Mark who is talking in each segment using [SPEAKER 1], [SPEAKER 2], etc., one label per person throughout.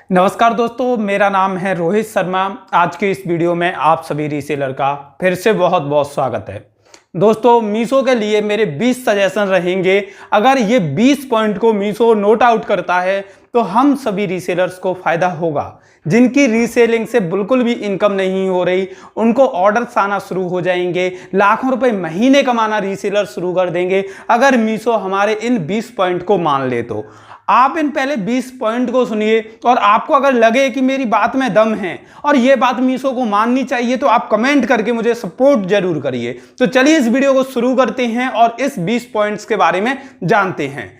[SPEAKER 1] नमस्कार दोस्तों, मेरा नाम है रोहित शर्मा। आज के इस वीडियो में आप सभी रीसेलर का फिर से बहुत बहुत स्वागत है। दोस्तों, मीशो के लिए मेरे 20 सजेशन रहेंगे। अगर ये 20 पॉइंट को मीशो नोट आउट करता है तो हम सभी रीसेलर्स को फायदा होगा। जिनकी रीसेलिंग से बिल्कुल भी इनकम नहीं हो रही, उनको ऑर्डर्स आना शुरू हो जाएंगे, लाखों रुपए महीने कमाना रीसेलर शुरू कर देंगे अगर मीशो हमारे इन 20 पॉइंट को मान ले। तो आप इन पहले 20 पॉइंट को सुनिए और आपको अगर लगे कि मेरी बात में दम है और ये बात मीशो को माननी चाहिए तो आप कमेंट करके मुझे सपोर्ट जरूर करिए। तो चलिए इस वीडियो को शुरू करते हैं और इस 20 पॉइंट्स के बारे में जानते हैं।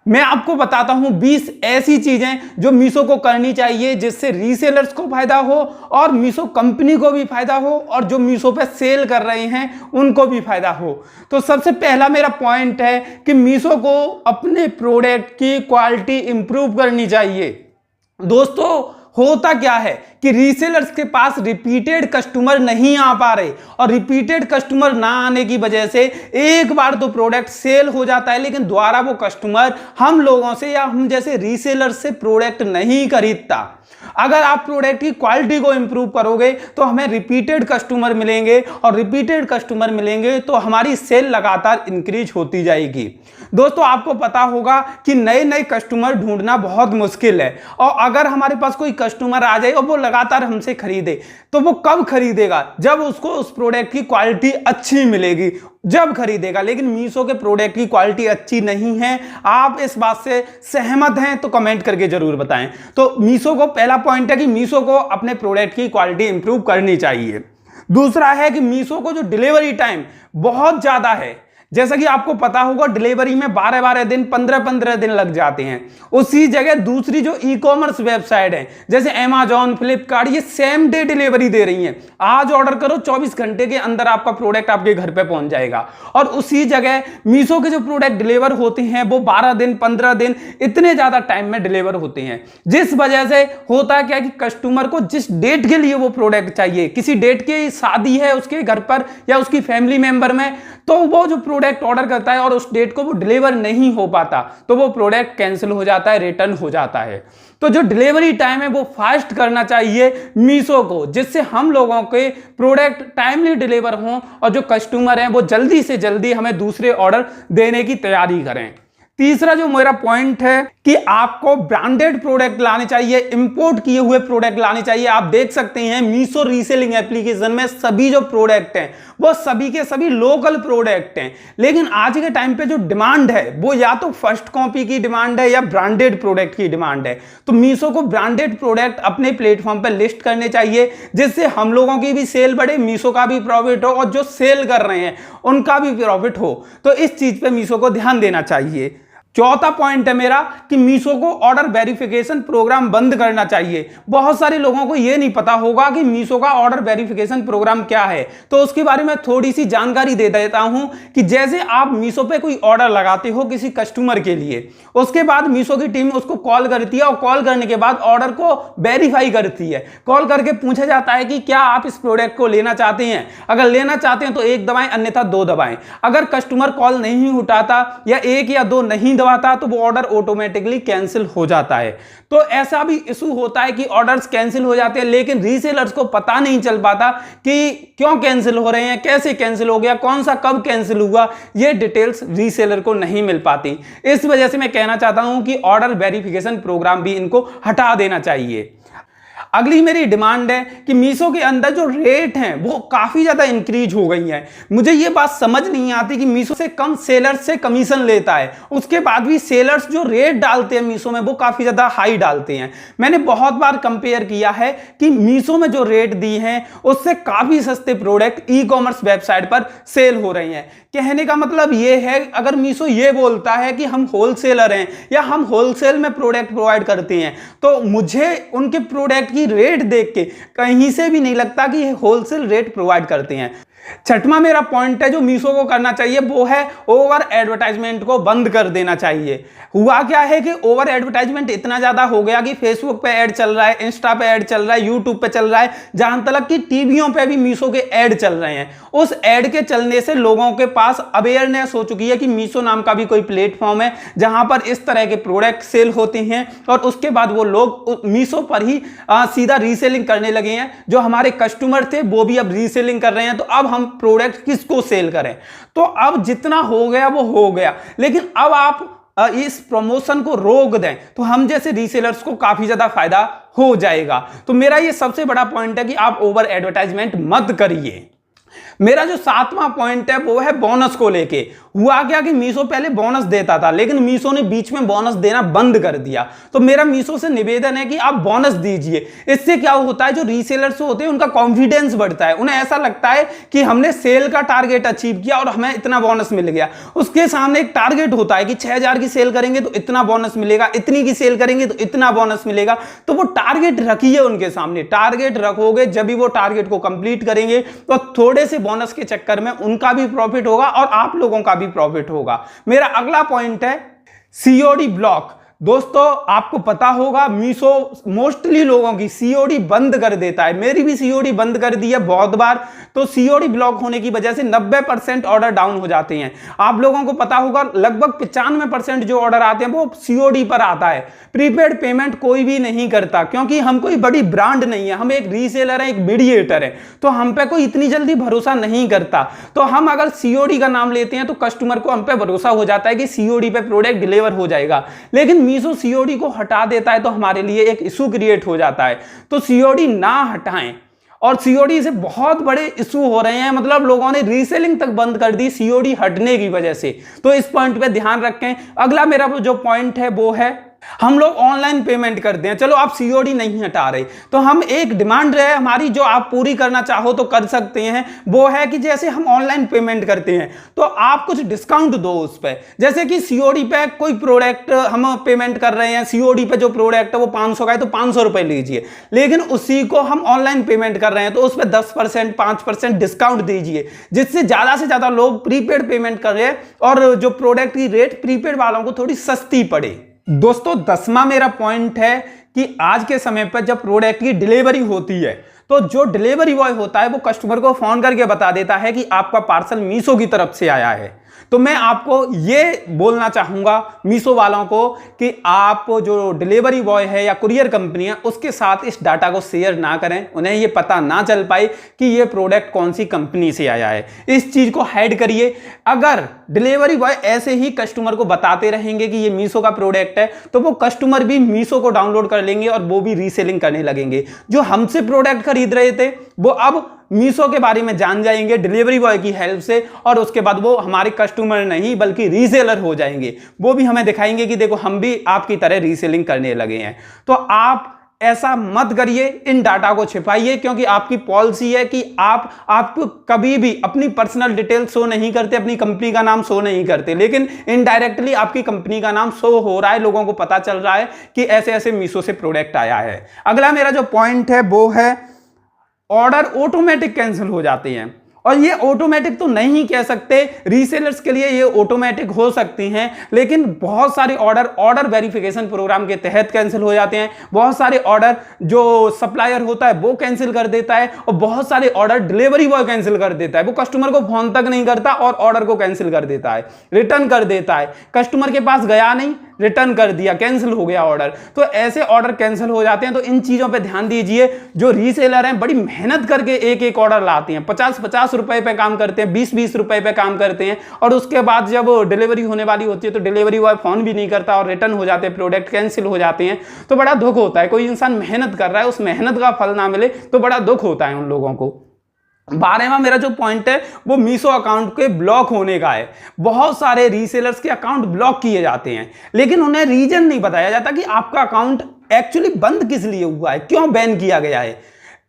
[SPEAKER 1] मैं आपको बताता हूं 20 ऐसी चीजें जो मीशो को करनी चाहिए जिससे रीसेलर्स को फायदा हो और मीशो कंपनी को भी फायदा हो और जो मीशो पे सेल कर रहे हैं उनको भी फायदा हो। तो सबसे पहला मेरा पॉइंट है कि मीशो को अपने प्रोडक्ट की क्वालिटी इंप्रूव करनी चाहिए। दोस्तों, होता क्या है कि रीसेलर्स के पास रिपीटेड कस्टमर नहीं आ पा रहे और रिपीटेड कस्टमर ना आने की वजह से एक बार तो प्रोडक्ट सेल हो जाता है, लेकिन दोबारा वो कस्टमर हम लोगों से या हम जैसे रीसेलर से प्रोडक्ट नहीं खरीदता। अगर आप प्रोडक्ट की क्वालिटी को इंप्रूव करोगे तो हमें रिपीटेड कस्टमर मिलेंगे और रिपीटेड कस्टमर मिलेंगे तो हमारी सेल लगातार इंक्रीज होती जाएगी। दोस्तों, आपको पता होगा कि नए नए कस्टमर ढूंढना बहुत मुश्किल है और अगर हमारे पास कोई कस्टमर आ जाए और वो लगातार हमसे खरीदे तो वो कब खरीदेगा? जब उसको उस प्रोडक्ट की क्वालिटी अच्छी मिलेगी, जब खरीदेगा। लेकिन मीशो के प्रोडक्ट की क्वालिटी अच्छी नहीं है। आप इस बात से सहमत हैं तो कमेंट करके जरूर बताएं। तो मीशो को पहला पॉइंट है कि मीशो को अपने प्रोडक्ट की क्वालिटी इंप्रूव करनी चाहिए। दूसरा है कि मीशो को जो डिलीवरी टाइम बहुत ज्यादा है, जैसा कि आपको पता होगा डिलीवरी में 12-12 दिन 15-15 दिन लग जाते हैं। उसी जगह दूसरी जो ई कॉमर्स वेबसाइट है जैसे अमेजॉन, फ्लिपकार्ट, ये सेम डे डिलीवरी दे रही हैं। आज ऑर्डर करो 24 घंटे के अंदर आपका प्रोडक्ट आपके घर पे पहुंच जाएगा। और उसी जगह मीशो के जो प्रोडक्ट डिलीवर होते हैं वो 12 दिन 15 दिन इतने ज्यादा टाइम में डिलीवर होते हैं। जिस वजह से होता क्या कि कस्टमर को जिस डेट के लिए वो प्रोडक्ट चाहिए, किसी डेट की शादी है उसके घर पर या उसकी फैमिली मेंबर में, तो वो जो प्रोडक्ट ऑर्डर करता है और उस डेट को वो डिलीवर नहीं हो पाता तो वो प्रोडक्ट कैंसिल हो जाता है, रिटर्न हो जाता है। तो जो डिलीवरी टाइम है वो फास्ट करना चाहिए मीशो को, जिससे हम लोगों के प्रोडक्ट टाइमली डिलीवर हों और जो कस्टमर हैं वो जल्दी से जल्दी हमें दूसरे ऑर्डर देने की तैयारी करें। तीसरा जो मेरा पॉइंट है कि आपको ब्रांडेड प्रोडक्ट लाने चाहिए, इंपोर्ट किए हुए प्रोडक्ट लाने चाहिए। आप देख सकते हैं मीशो रीसेलिंग एप्लीकेशन में सभी जो प्रोडक्ट हैं वो सभी के सभी लोकल प्रोडक्ट हैं। लेकिन आज के टाइम पे जो डिमांड है वो या तो फर्स्ट कॉपी की डिमांड है या ब्रांडेड प्रोडक्ट की डिमांड है। तो मीशो को ब्रांडेड प्रोडक्ट अपने प्लेटफॉर्म पर लिस्ट करने चाहिए जिससे हम लोगों की भी सेल बढ़े, मीशो का भी प्रॉफिट हो और जो सेल कर रहे हैं उनका भी प्रॉफिट हो। तो इस चीज पे मीशो को ध्यान देना चाहिए। चौथा पॉइंट है मेरा कि मीशो को ऑर्डर वेरिफिकेशन प्रोग्राम बंद करना चाहिए। बहुत सारे लोगों को यह नहीं पता होगा कि मीशो का ऑर्डर वेरिफिकेशन प्रोग्राम क्या है, तो उसके बारे में थोड़ी सी जानकारी दे देता हूं कि जैसे आप मीशो पे कोई ऑर्डर लगाते हो किसी कस्टमर के लिए, उसके बाद मीशो की टीम उसको कॉल करती है और कॉल करने के बाद ऑर्डर को वेरीफाई करती है। कॉल करके पूछा जाता है कि क्या आप इस प्रोडक्ट को लेना चाहते हैं। अगर लेना चाहते हैं तो 1 दबाएं, अन्यथा 2 दबाएं। अगर कस्टमर कॉल नहीं उठाता या 1 या 2 नहीं दबाता तो वो ऑर्डर ऑटोमेटिकली कैंसिल हो जाता है। तो ऐसा भी इशू होता है कि ऑर्डर्स कैंसिल हो जाते हैं लेकिन रीसेलर्स को पता नहीं चल पाता कि क्यों कैंसिल हो रहे हैं, कैसे कैंसिल हो गया, कौन सा कब कैंसिल हुआ, ये डिटेल्स रीसेलर को नहीं मिल पाती। इस वजह से मैं कहना चाहता हूं कि ऑर्डर वेरिफिकेशन प्रोग्राम भी इनको हटा देना चाहिए। अगली मेरी डिमांड है कि मीशो के अंदर जो रेट हैं वो काफी ज्यादा इंक्रीज हो गई है। मुझे ये बात समझ नहीं आती कि मीशो से कम सेलर्स से कमीशन लेता है, उसके बाद भी सेलर्स जो रेट डालते हैं मीशो में वो काफी ज्यादा हाई डालते हैं। मैंने बहुत बार कंपेयर किया है कि मीशो में जो रेट दी हैं उससे काफी सस्ते प्रोडक्ट ई कॉमर्स वेबसाइट पर सेल हो रही हैं। कहने का मतलब ये है, अगर मीशो ये बोलता है कि हम होलसेलर हैं या हम होलसेल में प्रोडक्ट प्रोवाइड करते हैं तो मुझे उनके प्रोडक्ट की इनकी रेट देख के कहीं से भी नहीं लगता कि ये होलसेल रेट प्रोवाइड करते हैं। छठवां मेरा पॉइंट है जो मीशो को करना चाहिए वो है ओवर एडवर्टाइजमेंट को बंद कर देना चाहिए। हुआ क्या है कि ओवर एडवर्टाइजमेंट इतना ज्यादा हो गया कि फेसबुक पे ऐड चल रहा है, इंस्टा पे ऐड चल रहा है, यूट्यूब पे चल रहा है, जहां तक कि टीवियों पे भी मीशो के ऐड चल रहे हैं। उस ऐड के चलने से लोगों के पास अवेयरनेस हो चुकी है कि मीशो नाम का भी कोई प्लेटफॉर्म है जहां पर इस तरह के प्रोडक्ट सेल होते हैं, और उसके बाद वो लोग मीशो पर ही सीधा रीसेलिंग करने लगे हैं। जो हमारे कस्टमर थे वो भी अब रीसेलिंग कर रहे हैं, तो अब हम प्रोडक्ट किसको सेल करें? तो अब जितना हो गया वो हो गया, लेकिन अब आप इस प्रमोशन को रोक दें तो हम जैसे रीसेलर्स को काफी ज्यादा फायदा हो जाएगा। तो मेरा ये सबसे बड़ा पॉइंट है कि आप ओवर एडवर्टाइजमेंट मत करिए। मेरा जो सातवां पॉइंट है वो है बोनस को लेके। हुआ क्या कि मीशो पहले बोनस देता था, लेकिन मीशो ने बीच में बोनस देना बंद कर दिया। तो मेरा मीशो से निवेदन है कि आप बोनस दीजिए। इससे क्या होता है, जो रीसेलर्स होते हैं उनका कॉन्फिडेंस बढ़ता है। उन्हें ऐसा लगता है कि हमने सेल का टारगेट अचीव किया और हमें इतना बोनस मिल गया। उसके सामने एक टारगेट होता है कि 6000 की सेल करेंगे तो इतना बोनस मिलेगा, इतनी की सेल करेंगे तो इतना बोनस मिलेगा। तो वो टारगेट रखिए, उनके सामने टारगेट रखोगे, जब भी वो टारगेट को कंप्लीट करेंगे तो थोड़े से बोनस के चक्कर में उनका भी प्रॉफिट होगा और आप लोगों का भी प्रॉफिट होगा। मेरा अगला पॉइंट है सीओडी ब्लॉक। दोस्तों आपको पता होगा मीशो मोस्टली लोगों की सीओडी बंद कर देता है। मेरी भी सीओडी बंद कर दी है बहुत बार। तो सीओडी ब्लॉक होने की वजह से 90% ऑर्डर डाउन हो जाते हैं। आप लोगों को पता होगा लगभग 95% जो ऑर्डर आते हैं वो सीओडी पर आता है। प्रीपेड पेमेंट कोई भी नहीं करता, क्योंकि हम कोई बड़ी ब्रांड नहीं है, हम एक रीसेलर है, एक मीडिएटर है, तो हम पे कोई इतनी जल्दी भरोसा नहीं करता। तो हम अगर सीओडी का नाम लेते हैं तो कस्टमर को हम पे भरोसा हो जाता है कि सीओडी पे प्रोडक्ट डिलीवर हो जाएगा। लेकिन मीशो सीओडी को हटा देता है तो हमारे लिए एक इशू क्रिएट हो जाता है। तो सीओडी ना हटाएं। और सीओडी से बहुत बड़े इशू हो रहे हैं, मतलब लोगों ने रीसेलिंग तक बंद कर दी सीओडी हटने की वजह से। तो इस पॉइंट पे ध्यान रखें। अगला मेरा जो पॉइंट है वो है हम लोग ऑनलाइन पेमेंट करते हैं। चलो आप सीओडी नहीं हटा रहे, तो हम एक डिमांड है हमारी जो आप पूरी करना चाहो तो कर सकते हैं। वो है कि जैसे हम ऑनलाइन पेमेंट करते हैं तो आप कुछ डिस्काउंट दो उस पर। जैसे कि सीओडी पे कोई प्रोडक्ट हम पेमेंट कर रहे हैं, सीओडी पे जो प्रोडक्ट है वो 500 का है तो 500 रुपए लीजिए, लेकिन उसी को हम ऑनलाइन पेमेंट कर रहे हैं तो उस पर 10% 5% डिस्काउंट दीजिए, जिससे ज्यादा से ज्यादा लोग प्रीपेड पेमेंट कर रहे हैं और जो प्रोडक्ट की रेट प्रीपेड वालों को थोड़ी सस्ती पड़े। दोस्तों 10वां मेरा पॉइंट है कि आज के समय पर जब प्रोडक्ट की डिलीवरी होती है तो जो डिलीवरी बॉय होता है वो कस्टमर को फोन करके बता देता है कि आपका पार्सल मीशो की तरफ से आया है। तो मैं आपको ये बोलना चाहूंगा मीशो वालों को कि आप जो डिलीवरी बॉय है या कुरियर कंपनी है उसके साथ इस डाटा को शेयर ना करें। उन्हें ये पता ना चल पाए कि ये प्रोडक्ट कौन सी कंपनी से आया है। इस चीज को हाइड करिए। अगर डिलीवरी बॉय ऐसे ही कस्टमर को बताते रहेंगे कि ये मीशो का प्रोडक्ट है तो वो कस्टमर भी मीशो को डाउनलोड कर लेंगे और वो भी रीसेलिंग करने लगेंगे। जो हमसे प्रोडक्ट खरीद रहे थे वो अब मीशो के बारे में जान जाएंगे डिलीवरी बॉय की हेल्प से, और उसके बाद वो हमारे कस्टमर नहीं बल्कि रीसेलर हो जाएंगे। वो भी हमें दिखाएंगे कि देखो हम भी आपकी तरह रीसेलिंग करने लगे हैं। तो आप ऐसा मत करिए, इन डाटा को छिपाइए, क्योंकि आपकी पॉलिसी है कि आप कभी भी अपनी पर्सनल डिटेल शो नहीं करते, अपनी कंपनी का नाम शो नहीं करते, लेकिन इनडायरेक्टली आपकी कंपनी का नाम शो हो रहा है, लोगों को पता चल रहा है कि ऐसे ऐसे मीशो से प्रोडक्ट आया है। अगला मेरा जो पॉइंट है वो है ऑर्डर ऑटोमेटिक कैंसिल हो जाते हैं। और ये ऑटोमेटिक तो नहीं कह सकते, रीसेलर्स के लिए ये ऑटोमेटिक हो सकती हैं, लेकिन बहुत सारे ऑर्डर वेरिफिकेशन प्रोग्राम के तहत कैंसिल हो जाते हैं। बहुत सारे ऑर्डर जो सप्लायर होता है वो कैंसिल कर देता है, और बहुत सारे ऑर्डर डिलीवरी बॉय कैंसिल कर देता है। वो कस्टमर को फोन तक नहीं करता और ऑर्डर को कैंसिल कर देता है, रिटर्न कर देता है। कस्टमर के पास गया नहीं, रिटर्न कर दिया, कैंसिल हो गया ऑर्डर। तो ऐसे ऑर्डर कैंसिल हो जाते हैं। तो इन चीजों पे ध्यान dीजिए। जो रीसेलर हैं बड़ी मेहनत करके एक एक ऑर्डर लाते हैं, 50-50 रुपए पे काम करते हैं, 20-20 रुपए पे काम करते हैं, और उसके बाद जब डिलीवरी होने वाली होती है तो डिलीवरी बॉय फोन भी नहीं करता और रिटर्न हो जाते हैं, प्रोडक्ट कैंसिल हो जाते हैं। तो बड़ा दुख होता है। कोई इंसान मेहनत कर रहा है, उस मेहनत का फल ना मिले तो बड़ा दुख होता है उन लोगों को। 12वां मेरा जो पॉइंट है वो मीशो अकाउंट के ब्लॉक होने का है। बहुत सारे रीसेलर्स के अकाउंट ब्लॉक किए जाते हैं, लेकिन उन्हें रीजन नहीं बताया जाता कि आपका अकाउंट एक्चुअली बंद किस लिए हुआ है, क्यों बैन किया गया है।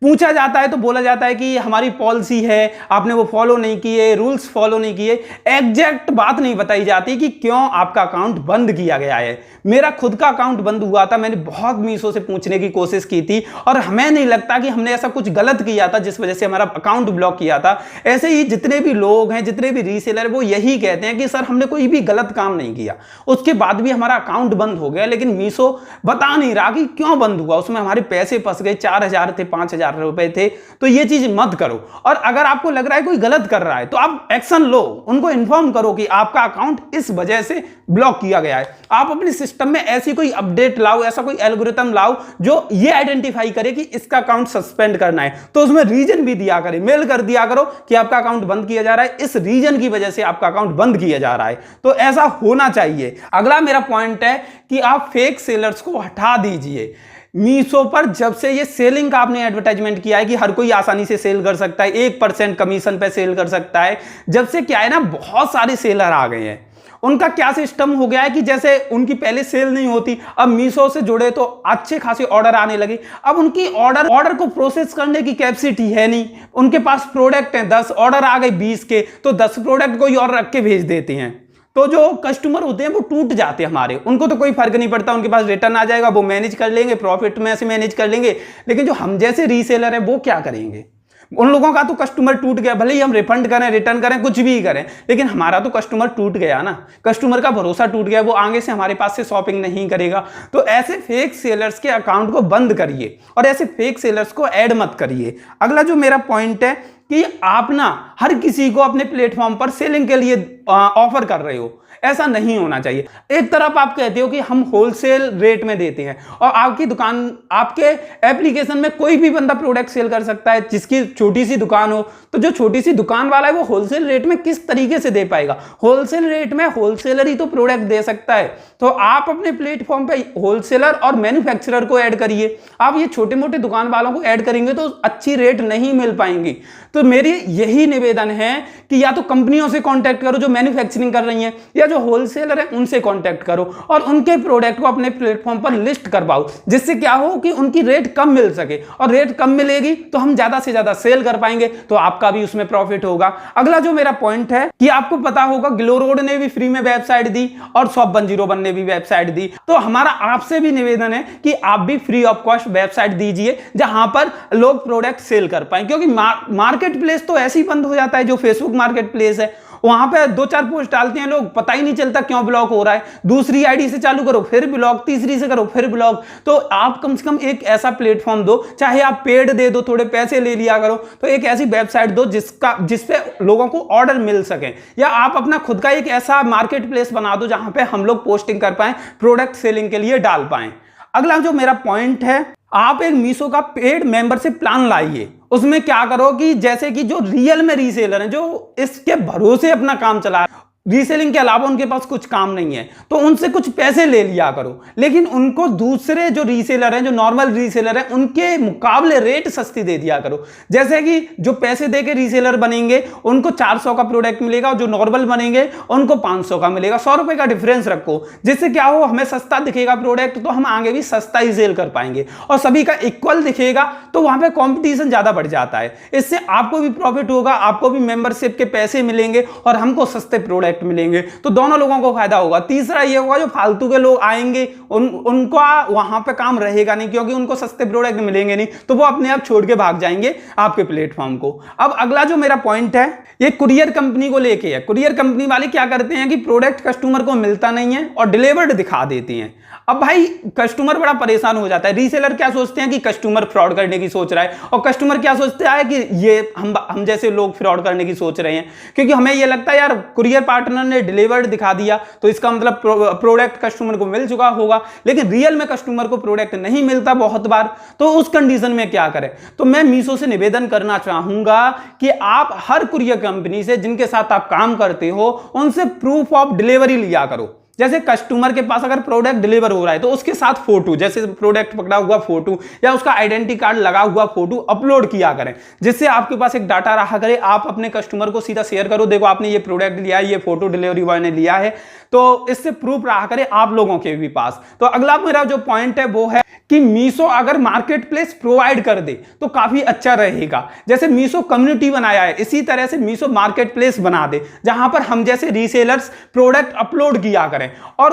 [SPEAKER 1] पूछा जाता है तो बोला जाता है कि हमारी पॉलिसी है, आपने वो फॉलो नहीं किए, रूल्स फॉलो नहीं किए। एग्जैक्ट बात नहीं बताई जाती कि क्यों आपका अकाउंट बंद किया गया है। मेरा खुद का अकाउंट बंद हुआ था, मैंने बहुत मीशो से पूछने की कोशिश की थी और हमें नहीं लगता कि हमने ऐसा कुछ गलत किया था जिस वजह से हमारा अकाउंट ब्लॉक किया था। ऐसे ही जितने भी लोग हैं, जितने भी रीसेलर, वो यही कहते हैं कि सर हमने कोई भी गलत काम नहीं किया, उसके बाद भी हमारा अकाउंट बंद हो गया, लेकिन मीशो बता नहीं रहा कि क्यों बंद हुआ। उसमें हमारे पैसे फंस गए, 4,000 थे, 5,000 रुपए थे। तो ये चीज मत करो। और अगर आपको लग रहा है कोई गलत कर रहा है तो आप एक्शन लो, उनको इन्फॉर्म करो कि आपका अकाउंट इस वजह से ब्लॉक किया गया है। आप अपने सिस्टम में ऐसी कोई अपडेट लाओ, ऐसा कोई एल्गोरिथम लाओ जो ये आइडेंटिफाई करे कि इसका अकाउंट सस्पेंड करना है, तो उसमें रीजन भी दिया करे, मेल कर दिया करो कि आपका अकाउंट बंद किया जा रहा है, इस रीजन की वजह से आपका अकाउंट बंद किया जा रहा है। तो ऐसा होना चाहिए। अगला मेरा पॉइंट है कि आप फेक सेलर्स को हटा दीजिए। मीशो पर जब से ये सेलिंग का आपने एडवर्टाइजमेंट किया है कि हर कोई आसानी से सेल कर सकता है, 1% कमीशन पे सेल कर सकता है, जब से क्या है ना, बहुत सारे सेलर आ गए हैं। उनका क्या सिस्टम हो गया है कि जैसे उनकी पहले सेल नहीं होती, अब मीशो से जुड़े तो अच्छे खासे ऑर्डर आने लगे। अब उनकी ऑर्डर को प्रोसेस करने की कैपेसिटी है नहीं। उनके पास प्रोडक्ट हैं 10, ऑर्डर आ गए 20 के, तो 10 प्रोडक्ट कोई और रख के भेज देते हैं। तो जो कस्टमर होते हैं वो टूट जाते हैं हमारे, उनको तो कोई फर्क नहीं पड़ता, उनके पास रिटर्न आ जाएगा, वो मैनेज कर लेंगे, प्रॉफिट में से मैनेज कर लेंगे। लेकिन जो हम जैसे रीसेलर हैं वो क्या करेंगे? उन लोगों का तो कस्टमर टूट गया, भले ही हम रिफंड करें, रिटर्न करें, कुछ भी करें, लेकिन हमारा तो कस्टमर टूट गया ना, कस्टमर का भरोसा टूट गया, वो आगे से हमारे पास से शॉपिंग नहीं करेगा। तो ऐसे फेक सेलर्स के अकाउंट को बंद करिए और ऐसे फेक सेलर्स को ऐड मत करिए। अगला जो मेरा पॉइंट है कि आप ना हर किसी को अपने प्लेटफॉर्म पर सेलिंग के लिए ऑफर कर रहे हो, ऐसा नहीं होना चाहिए। एक तरफ आप कहते हो कि हम होलसेल रेट में देते हैं और आपकी दुकान, आपके एप्लीकेशन में कोई भी बंदा प्रोडक्ट सेल कर सकता है, जिसकी छोटी सी दुकान हो, तो जो छोटी सी दुकान वाला है वो होलसेल रेट में किस तरीके से दे पाएगा? होलसेल रेट में होलसेलर ही तो प्रोडक्ट दे सकता है। तो आप अपने प्लेटफॉर्म पे होलसेलर और मैन्युफैक्चरर को ऐड करिए। आप ये छोटे मोटे दुकान वालों को ऐड करेंगे तो अच्छी रेट नहीं मिल पाएंगी। तो मेरी यही निवेदन है कि या तो कंपनियों से कांटेक्ट करो जो मैन्युफैक्चरिंग कर रही हैं, या जो होलसेलर है उनसे कांटेक्ट करो और उनके प्रोडक्ट को अपने प्लेटफॉर्म पर लिस्ट करवाओ, जिससे क्या हो कि उनकी रेट कम मिल सके, और रेट कम मिलेगी तो हम ज्यादा से ज्यादा सेल कर पाएंगे, तो आपका भी उसमें प्रॉफिट होगा। अगला जो मेरा पॉइंट है कि आपको पता होगा ग्लो रोड ने भी फ्री में वेबसाइट दी और शॉप 101 ने भी वेबसाइट दी। तो हमारा आपसे भी निवेदन है कि आप भी फ्री ऑफ कॉस्ट वेबसाइट दीजिए जहां पर लोग प्रोडक्ट सेल कर पाए, क्योंकि मार्केट प्लेस तो ऐसे ही बंद हो जाता है। जो फेसबुक मार्केट प्लेस है वहां पे 2-4 पोस्ट डालते हैं लोग, पता ही नहीं चलता क्यों ब्लॉक हो रहा है। दूसरी आईडी से चालू करो फिर ब्लॉक, तीसरी से करो फिर ब्लॉक। तो आप कम से कम एक ऐसा प्लेटफॉर्म दो, चाहे आप पेड दे दो, थोड़े पैसे ले लिया करो, तो एक ऐसी वेबसाइट दो जिसपे लोगों को ऑर्डर मिल सके, या आप अपना खुद का एक ऐसा मार्केट प्लेस बना दो जहां पे हम लोग पोस्टिंग कर पाए, प्रोडक्ट सेलिंग के लिए डाल पाए। अगला जो मेरा पॉइंट है, आप एक मीशो का पेड मेंबरशिप प्लान लाइए। उसमें क्या करो कि जैसे कि जो रियल में रीसेलर हैं, जो इसके भरोसे अपना काम चला, रीसेलिंग के अलावा उनके पास कुछ काम नहीं है, तो उनसे कुछ पैसे ले लिया करो, लेकिन उनको दूसरे जो रीसेलर हैं, जो नॉर्मल रीसेलर हैं, उनके मुकाबले रेट सस्ती दे दिया करो। जैसे कि जो पैसे दे के रीसेलर बनेंगे उनको 400 का प्रोडक्ट मिलेगा, और जो नॉर्मल बनेंगे उनको 500 का मिलेगा। 100 रुपए का डिफरेंस रखो, जिससे क्या हो, हमें सस्ता दिखेगा प्रोडक्ट, तो हम आगे भी सस्ता ही सेल कर पाएंगे, और सभी का इक्वल दिखेगा तो वहां पर कॉम्पिटिशन ज्यादा बढ़ जाता है। इससे आपको भी प्रॉफिट होगा, आपको भी मेंबरशिप के पैसे मिलेंगे और हमको सस्ते प्रोडक्ट मिलेंगे, तो दोनों लोगों को फायदा होगा। तीसरा ये होगा, जो फालतू के लोग आएंगे उनको वहां पे काम रहेगा नहीं, क्योंकि उनको सस्ते प्रोडक्ट मिलेंगे नहीं, तो वो अपने आप छोड़ के भाग जाएंगे आपके प्लेटफॉर्म को। अब अगला जो मेरा पॉइंट है, ये कुरियर कंपनी को लेके है। कुरियर कंपनी वाले क्या करते हैं कि प्रोडक्ट कस्टमर को मिलता नहीं है और डिलीवर्ड दिखा देते हैं। अब भाई कस्टमर बड़ा परेशान हो जाता है। रीसेलर क्या सोचते हैं कि कस्टमर फ्रॉड करने की सोच रहा है, और कस्टमर क्या सोचता है कि ये हम जैसे लोग फ्रॉड करने की सोच रहे हैं, क्योंकि हमें ये लगता है यार कुरियर पार्टनर ने डिलीवर्ड दिखा दिया तो इसका मतलब प्रोडक्ट कस्टमर को मिल चुका होगा, लेकिन रियल में कस्टमर को प्रोडक्ट नहीं मिलता बहुत बार। तो उस कंडीशन में क्या करें? तो मैं मीशो से निवेदन करना चाहूंगा कि आप हर कुरियर कंपनी से जिनके साथ आप काम करते हो उनसे प्रूफ ऑफ डिलीवरी लिया करो। जैसे कस्टमर के पास अगर प्रोडक्ट डिलीवर हो रहा है तो उसके साथ फोटो, जैसे प्रोडक्ट पकड़ा हुआ फोटो या उसका आइडेंटिटी कार्ड लगा हुआ फोटो अपलोड किया करें, जिससे आपके पास एक डाटा रहा करे। आप अपने कस्टमर को सीधा शेयर करो, देखो आपने ये प्रोडक्ट लिया है, ये फोटो डिलीवरी बॉय ने लिया है, तो इससे प्रूफ रहा करे आप लोगों के भी पास। तो अगला मेरा जो पॉइंट है वो है कि मीशो अगर मार्केट प्लेस प्रोवाइड कर दे तो काफी अच्छा रहेगा। जैसे मीशो कम्युनिटी बनाया है, इसी तरह से मीशो मार्केट प्लेस बना दे, जहां पर हम जैसे रीसेलर्स प्रोडक्ट अपलोड किया करें। और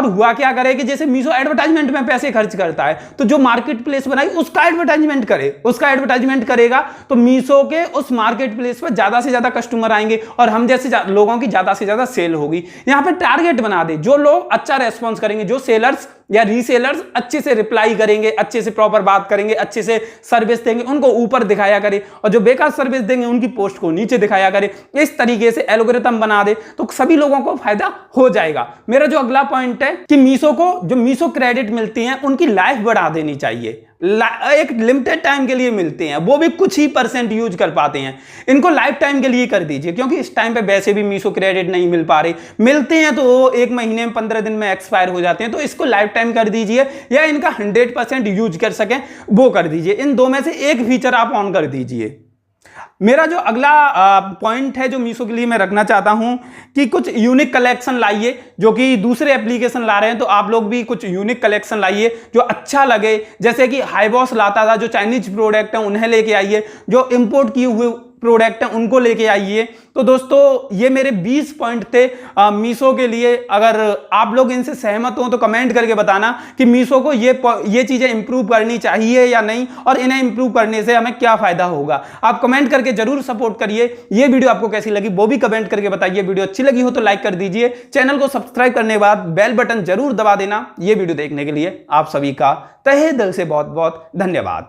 [SPEAKER 1] हुआ क्या करे कि जैसे मीशो एडवर्टाइजमेंट में पैसे खर्च करता है, तो जो मार्केट प्लेस बनाई उसका एडवर्टाइजमेंट करे, उसका एडवर्टाइजमेंट करेगा तो मीशो के उस मार्केट प्लेस पर ज्यादा से ज्यादा कस्टमर आएंगे और हम जैसे लोगों की ज्यादा से ज्यादा सेल होगी। यहां पे टारगेट बना दे, जो लोग अच्छा रेस्पॉन्स करेंगे, जो सेलर्स या रीसेलर्स अच्छे से रिप्लाई करेंगे, अच्छे से प्रॉपर बात करेंगे, अच्छे से सर्विस देंगे, उनको ऊपर दिखाया करे, और जो बेकार सर्विस देंगे उनकी पोस्ट को नीचे दिखाया करे। इस तरीके से एल्गोरिथम बना दे तो सभी लोगों को फायदा हो जाएगा। मेरा जो अगला पॉइंट है कि मीशो को जो मीशो क्रेडिट मिलती हैं उनकी लाइफ बढ़ा देनी चाहिए। एक लिमिटेड टाइम के लिए मिलते हैं, वो भी कुछ ही % यूज कर पाते हैं, इनको लाइफ टाइम के लिए कर दीजिए, क्योंकि इस टाइम पे वैसे भी मीशो क्रेडिट नहीं मिल पा रहे, मिलते हैं तो 1 महीने में 15 दिन में एक्सपायर हो जाते हैं। तो इसको लाइफ टाइम कर दीजिए या इनका 100% यूज कर सकें वो कर दीजिए। इन दो में से एक फीचर आप ऑन कर दीजिए। मेरा जो अगला पॉइंट है जो मीशो के लिए मैं रखना चाहता हूं कि कुछ यूनिक कलेक्शन लाइए, जो कि दूसरे एप्लीकेशन ला रहे हैं, तो आप लोग भी कुछ यूनिक कलेक्शन लाइए जो अच्छा लगे। जैसे कि हाईबॉस लाता था, जो चाइनीज प्रोडक्ट है उन्हें लेके आइए, जो इंपोर्ट किए हुए प्रोडक्ट हैं उनको लेके आइए। तो दोस्तों ये मेरे 20 पॉइंट थे मीशो के लिए। अगर आप लोग इनसे सहमत हो तो कमेंट करके बताना कि मीशो को ये चीजें इंप्रूव करनी चाहिए या नहीं, और इन्हें इंप्रूव करने से हमें क्या फायदा होगा। आप कमेंट करके जरूर सपोर्ट करिए। ये वीडियो आपको कैसी लगी वो भी कमेंट करके बताइए। वीडियो अच्छी लगी हो तो लाइक कर दीजिए, चैनल को सब्सक्राइब करने के बाद बेल बटन जरूर दबा देना। ये वीडियो देखने के लिए आप सभी का तहे दिल से बहुत बहुत धन्यवाद।